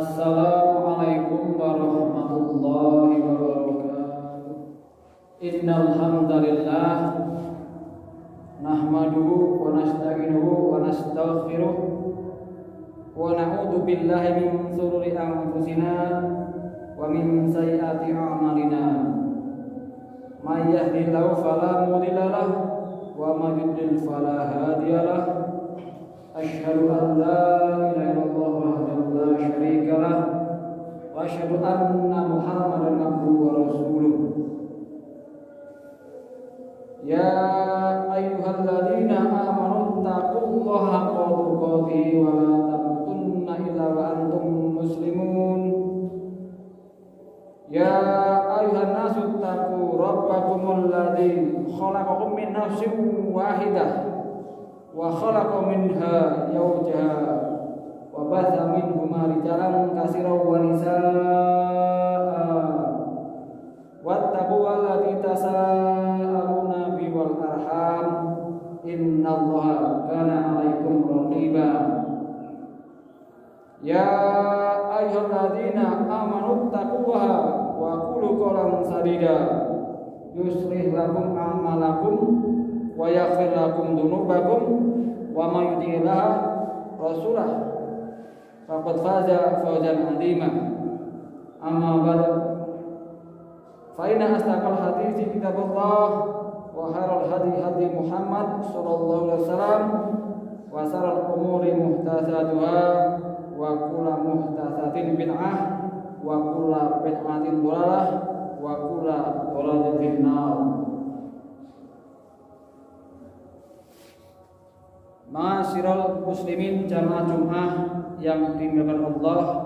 Assalamualaikum warahmatullahi wabarakatuh. Innal hamdalillah nahmaduhu wa nasta'inuhu wa nastaghfiruh wa na'udzu billahi min shururi anfusina wa min sayyiati a'malina. May yahdihillahu fala mudilla lahu wa may yudlil fala hadiya lahu. Asyhadu an la ilaha illallah wahdahu la syarika lah wa asyhadu anna Muhammadan abduhu wa rasuluh. Ya ayyuhalladzina amanu taqullaha haqqa tuqatih wa la tamutunna illa wa antum muslimun. Ya ayyuhan nasu taqu rabbakumul ladzi khalaqakum min nafsin wahidah wa khalaqa minha zawjaha wa batha minhuma rijalan katsiran wa nisaa wattaqullaha tasaaluna bihi wal arham innallaha kana 'alaikum raqiba. Ya ayyuhalladzina amanu taqullaha wa qulu qawlan sadida yuslih lakum a'malakum wa yaghfir lakum dzunubakum wa may yuti'illah rasulah faqad faza fawzan 'azima. Amma ba'd, fa inna asdaqal hadithi kitabullah wa khairal hadi hadi Muhammad sallallahu alaihi wasallam wa sharral umuri muhdatsatuha wa kullu muhdatsatin bid'ah wa kullu bid'atin dhalalah wa kullu dhalalatin finnar. Ma'asyiral muslimin jamaah Jumat yang dimuliakan Allah,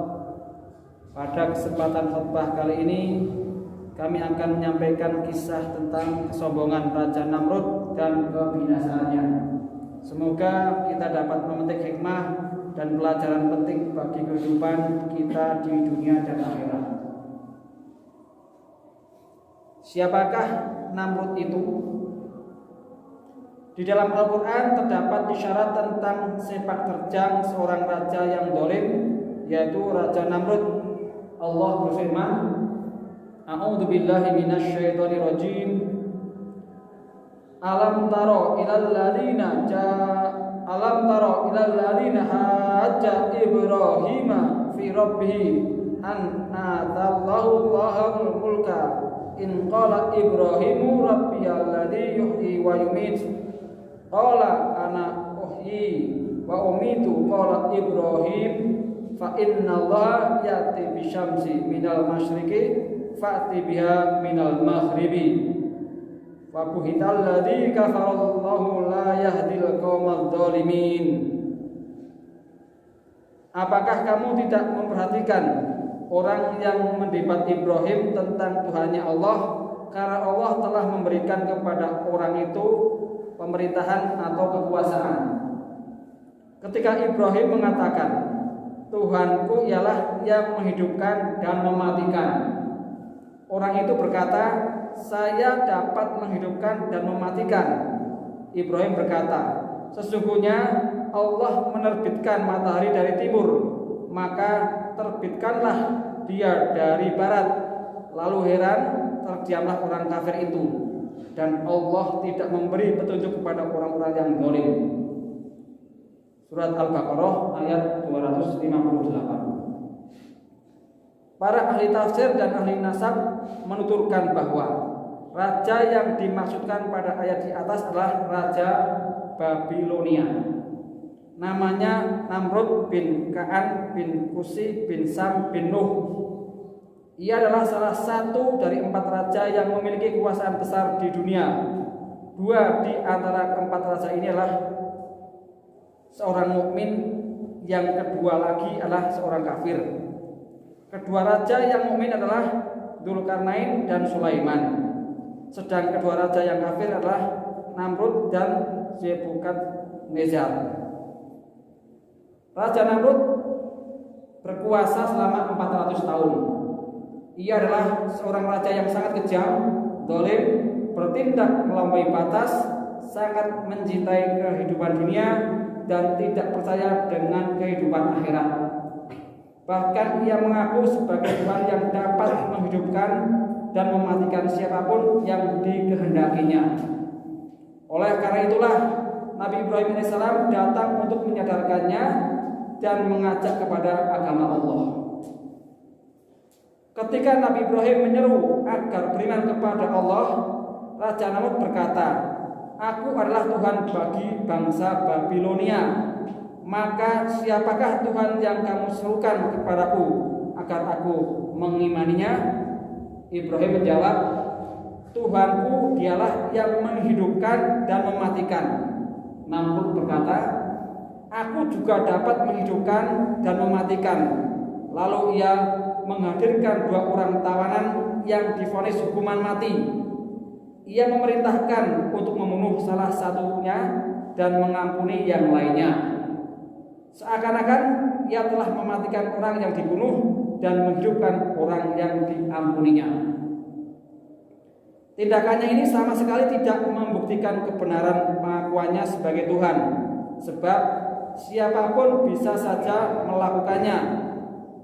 pada kesempatan khutbah kali ini kami akan menyampaikan kisah tentang kesombongan Raja Namrud dan kebinasaannya. Semoga kita dapat memetik hikmah dan pelajaran penting bagi kehidupan kita di dunia dan akhirat. Siapakah Namrud itu? Di dalam Al-Quran terdapat isyarat tentang sepak terjang seorang raja yang dolim, yaitu Raja Namrud. Allah berfirman, A'udzu billahi minasyaitonir rajim. Alam taro ilal ladzina hajja Ibrahima fi rabbih an atallahu Allahul mulka in qala Ibrahimu rabbiyal ladzi yuhyi wa yumiit qala ana uhyi wa umitu qala Ibrahim fa innallaha ya'ti bisyamsi minal masyriqi fa'ti biha minal maghribi wa buhital ladzi kafarallahu la yahdil qaumadz dzalimin. Apakah kamu tidak memperhatikan orang yang mendebat Ibrahim tentang Tuhannya Allah, karena Allah telah memberikan kepada orang itu pemerintahan atau kekuasaan. Ketika Ibrahim mengatakan, Tuhanku ialah yang menghidupkan dan mematikan, orang itu berkata, saya dapat menghidupkan dan mematikan. Ibrahim berkata, sesungguhnya Allah menerbitkan matahari dari timur, maka terbitkanlah dia dari barat. Lalu heran, terdiamlah orang kafir itu, dan Allah tidak memberi petunjuk kepada orang-orang yang zalim. Surat Al-Baqarah ayat 258. Para ahli tafsir dan ahli nasab menuturkan bahwa raja yang dimaksudkan pada ayat di atas adalah Raja Babilonia. Namanya Namrud bin Ka'an bin Kusi bin Sam bin Nuh. Ia adalah salah satu dari 4 raja yang memiliki kekuasaan besar di dunia. 2 di antara keempat raja ini adalah seorang mukmin, yang kedua lagi adalah seorang kafir. Kedua raja yang mukmin adalah Dzulkarnain dan Sulaiman. Sedang kedua raja yang kafir adalah Namrud dan Nebukadnezar. Raja Namrud berkuasa selama 400 tahun. Ia adalah seorang raja yang sangat kejam, zalim, bertindak melampaui batas, sangat mencintai kehidupan dunia dan tidak percaya dengan kehidupan akhirat. Bahkan ia mengaku sebagai Tuhan yang dapat menghidupkan dan mematikan siapapun yang dikehendakinya. Oleh karena itulah Nabi Ibrahim AS datang untuk menyadarkannya dan mengajak kepada agama Allah. Ketika Nabi Ibrahim menyeru agar beriman kepada Allah, Raja Namrud berkata, "Aku adalah Tuhan bagi bangsa Babilonia. Maka siapakah Tuhan yang kamu serukan kepadaku agar aku mengimaninya?" Ibrahim menjawab, "Tuhanku dialah yang menghidupkan dan mematikan." Namrud berkata, "Aku juga dapat menghidupkan dan mematikan." Lalu ia menghadirkan 2 orang tawanan yang divonis hukuman mati. Ia memerintahkan untuk membunuh salah satunya dan mengampuni yang lainnya. Seakan-akan ia telah mematikan orang yang dibunuh dan menghidupkan orang yang diampuninya. Tindakannya ini sama sekali tidak membuktikan kebenaran pengakuannya sebagai Tuhan, sebab siapapun bisa saja melakukannya.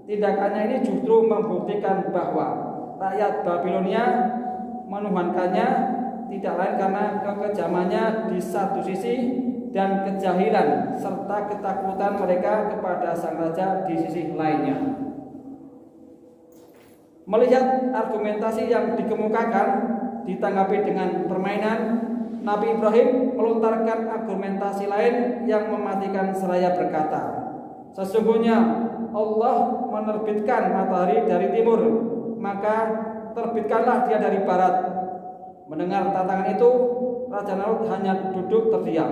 Tindakannya ini justru membuktikan bahwa rakyat Babilonia menuhankannya tidak lain karena kekejamannya di satu sisi dan kejahilan serta ketakutan mereka kepada sang raja di sisi lainnya. Melihat argumentasi yang dikemukakan ditanggapi dengan permainan, Nabi Ibrahim melontarkan argumentasi lain yang mematikan seraya berkata, "Sesungguhnya Allah menerbitkan matahari dari timur, maka terbitkanlah dia dari barat." Mendengar tantangan itu, Raja Namrud hanya duduk terdiam.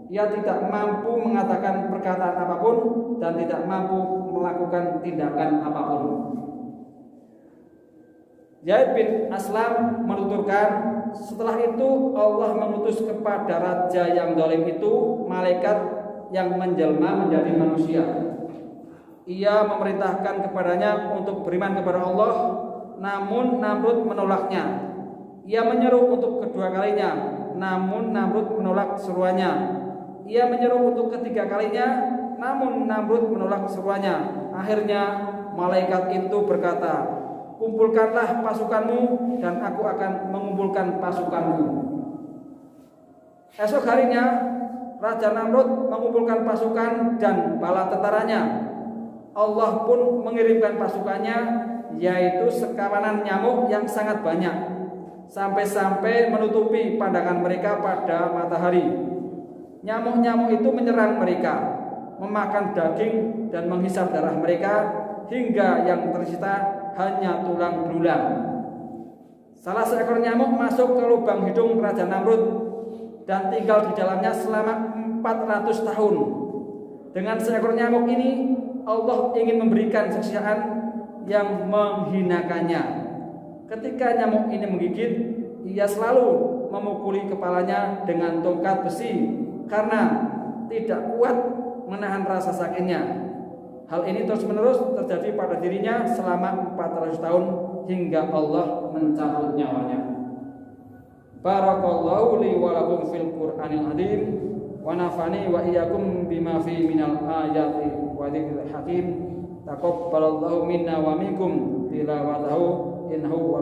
Ia tidak mampu mengatakan perkataan apapun dan tidak mampu melakukan tindakan apapun. Zaid bin Aslam menuturkan, setelah itu Allah mengutus kepada raja yang zalim itu malaikat yang menjelma menjadi manusia. Ia memerintahkan kepadanya untuk beriman kepada Allah, namun Namrud menolaknya. Ia menyeru untuk kedua kalinya, namun Namrud menolak seruannya. Ia menyeru untuk ketiga kalinya, namun Namrud menolak seruannya. Akhirnya malaikat itu berkata, "Kumpulkanlah pasukanmu dan aku akan mengumpulkan pasukanku." Esok harinya Raja Namrud mengumpulkan pasukan dan bala tentaranya. Allah pun mengirimkan pasukannya, yaitu sekawanan nyamuk yang sangat banyak, sampai-sampai menutupi pandangan mereka pada matahari. Nyamuk-nyamuk itu menyerang mereka, memakan daging dan menghisap darah mereka, hingga yang tersisa hanya tulang belulang. Salah seekor nyamuk masuk ke lubang hidung Raja Namrud dan tinggal di dalamnya selama 400 tahun. Dengan seekor nyamuk ini Allah ingin memberikan siksaan yang menghinakannya. Ketika nyamuk ini menggigit, ia selalu memukuli kepalanya dengan tongkat besi karena tidak kuat menahan rasa sakitnya. Hal ini terus-menerus terjadi pada dirinya selama 400 tahun hingga Allah mencabut nyawanya. Barakallahu li wa lakum fil Qur'anil azim wa nafani wa iyyakum bima fi minal ayati wa dzikril hakim. Taqabbalallahu minna wa minkum tilawatahu innahu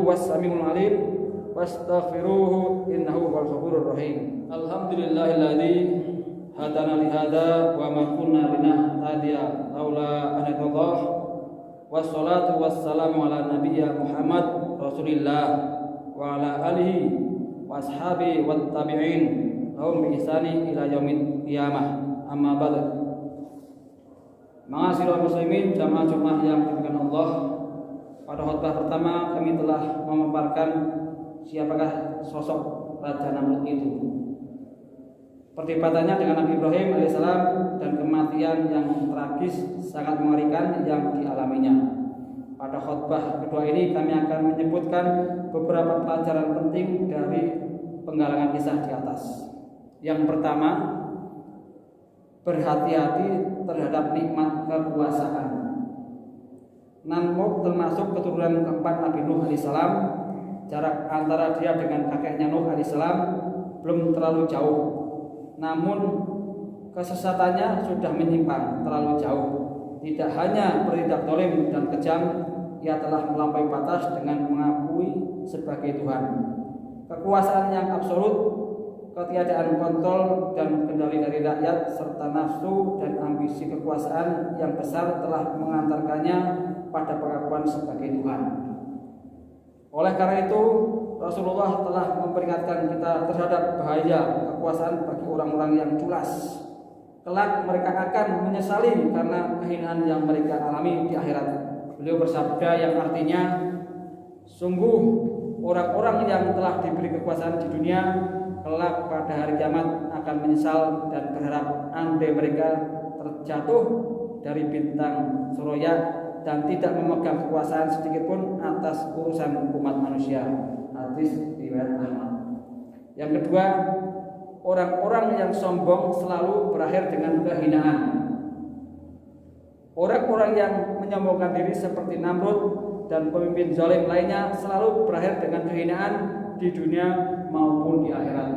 was samiul alim wastaghfiruhu innahu wal ghafurur rahim. Alhamdulillahilladzi hadana li hadza wa ma kunna linahtadiya laula an hadallah. Wassalatu wassalamu ala nabiyya Muhammad Rasulillah wa ala alihi wa ashabi wat tabi'in lahum bi ihsani ila yaumil qiyamah. Amma ba'd. Ma'asyiral muslimin jamaah Jumat yang dimuliakan Allah, pada khutbah pertama kami telah memaparkan siapakah sosok Raja Namrud itu, perdebatannya dengan Nabi Ibrahim alaihissalam, dan kematian yang tragis sangat mengerikan yang dialaminya. Pada khutbah kedua ini kami akan menyebutkan beberapa pelajaran penting dari penggalangan kisah di atas. Yang pertama, berhati-hati terhadap nikmat kekuasaan. Namrud termasuk keturunan keempat Nabi Nuh alaihissalam. Jarak antara dia dengan kakeknya Nuh alaihissalam belum terlalu jauh. Namun kesesatannya sudah menyimpang terlalu jauh. Tidak hanya bertindak zalim dan kejam, ia telah melampaui batas dengan mengakui sebagai Tuhan. Kekuasaan yang absolut, ketiadaan kontrol dan kendali dari rakyat, serta nafsu dan ambisi kekuasaan yang besar telah mengantarkannya pada pengakuan sebagai Tuhan. Oleh karena itu, Rasulullah telah memperingatkan kita terhadap bahaya kekuasaan bagi orang-orang yang culas. Kelak mereka akan menyesali karena kehinaan yang mereka alami di akhirat. Beliau bersabda yang artinya, sungguh orang-orang yang telah diberi kekuasaan di dunia kelak pada hari kiamat akan menyesal dan berharap andai mereka terjatuh dari bintang Surya dan tidak memegang kekuasaan sedikitpun atas urusan umat manusia. Hadis riwayat Ahmad. Yang kedua, orang-orang yang sombong selalu berakhir dengan kehinaan. Orang-orang yang menyombongkan diri seperti Namrud dan pemimpin zalim lainnya selalu berakhir dengan kehinaan di dunia maupun di akhirat.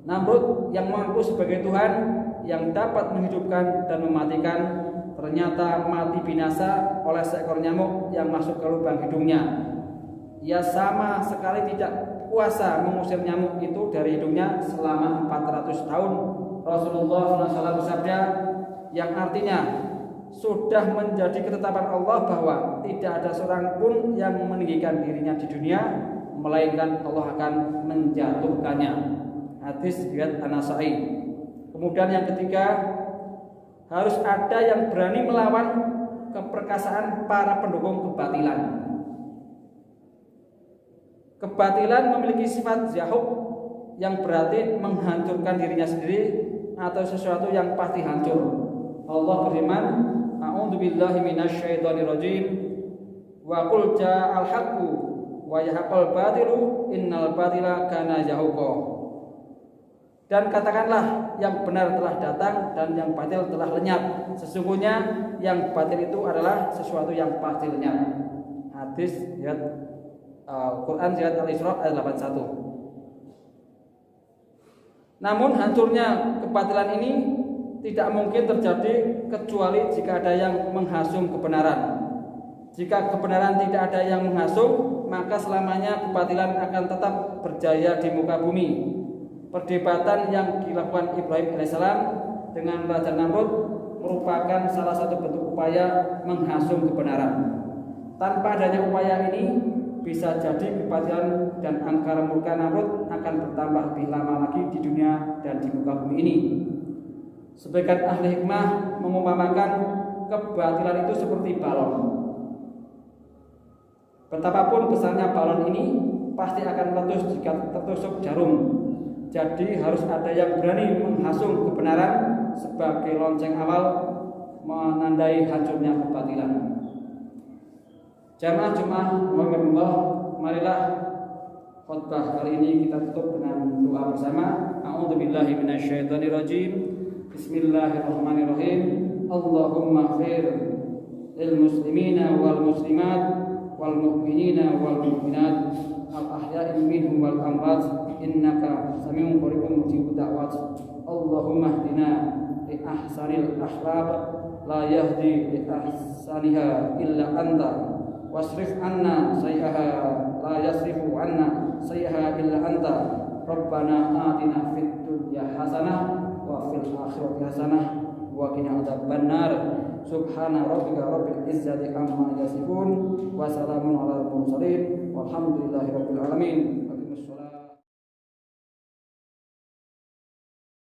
Namrud yang mengaku sebagai Tuhan yang dapat menghidupkan dan mematikan ternyata mati binasa oleh seekor nyamuk yang masuk ke lubang hidungnya. Ia sama sekali tidak kuasa mengusir nyamuk itu dari hidungnya selama 400 tahun. Rasulullah SAW bersabda yang artinya sudah menjadi ketetapan Allah bahwa tidak ada seorang pun yang meninggikan dirinya di dunia, melainkan Allah akan menjatuhkannya. Hadis riwayat An-Nasa'i. Kemudian yang ketiga, harus ada yang berani melawan keperkasaan para pendukung kebatilan. Kebatilan memiliki sifat zahuk yang berarti menghancurkan dirinya sendiri atau sesuatu yang pasti hancur. Allah berfirman, "A'udzubillahi minasyaitonirrajim. Wa qul ja'al haqqu wa yahqal batilu innal batila kana zahuqa." Dan katakanlah yang benar telah datang dan yang batil telah lenyap. Sesungguhnya yang batil itu adalah sesuatu yang pasti lenyap. Hadis riwayat Quran surat Al-Isra ayat 81. Namun hancurnya kebatilan ini tidak mungkin terjadi kecuali jika ada yang menghasung kebenaran. Jika kebenaran tidak ada yang menghasung, maka selamanya kebatilan akan tetap berjaya di muka bumi. Perdebatan yang dilakukan Ibrahim alaihissalam dengan Raja Namrud merupakan salah satu bentuk upaya menghasung kebenaran. Tanpa adanya upaya ini, bisa jadi kebatilan dan angkara murka Namrud akan bertambah lebih lama lagi di dunia dan di muka bumi ini. Sebagian ahli hikmah mengumpamakan kebatilan itu seperti balon. Betapapun besarnya balon ini pasti akan meletus jika tertusuk jarum. Jadi harus ada yang berani menghasung kebenaran sebagai lonceng awal menandai hancurnya kebatilan. Jamaah Jumat Muhammadullah, marilah khutbah kali ini kita tutup dengan doa bersama. A'udzubillahi minasyaitonirrajim. Bismillahirrahmanirrahim. Allahumma ighfir lil muslimina wal muslimat wal mu'minina wal mu'minat al ahya'i minhum wal amwat innaka sami'un qaribun mujibud da'wat. Allahumma hdina li ahsanil akhlaq la yahdi li ahsaniha illa anta wasrif anna sayyaha la yasrifu anna sayyaha illa anta. Rabbana atina fid dunya hasanah wa fil akhirati hasanah wa qina adzabannar. Subhana rabbika rabbil izzati amma yasifun wa salamun alal mursalin walhamdulillahi rabbil alamin.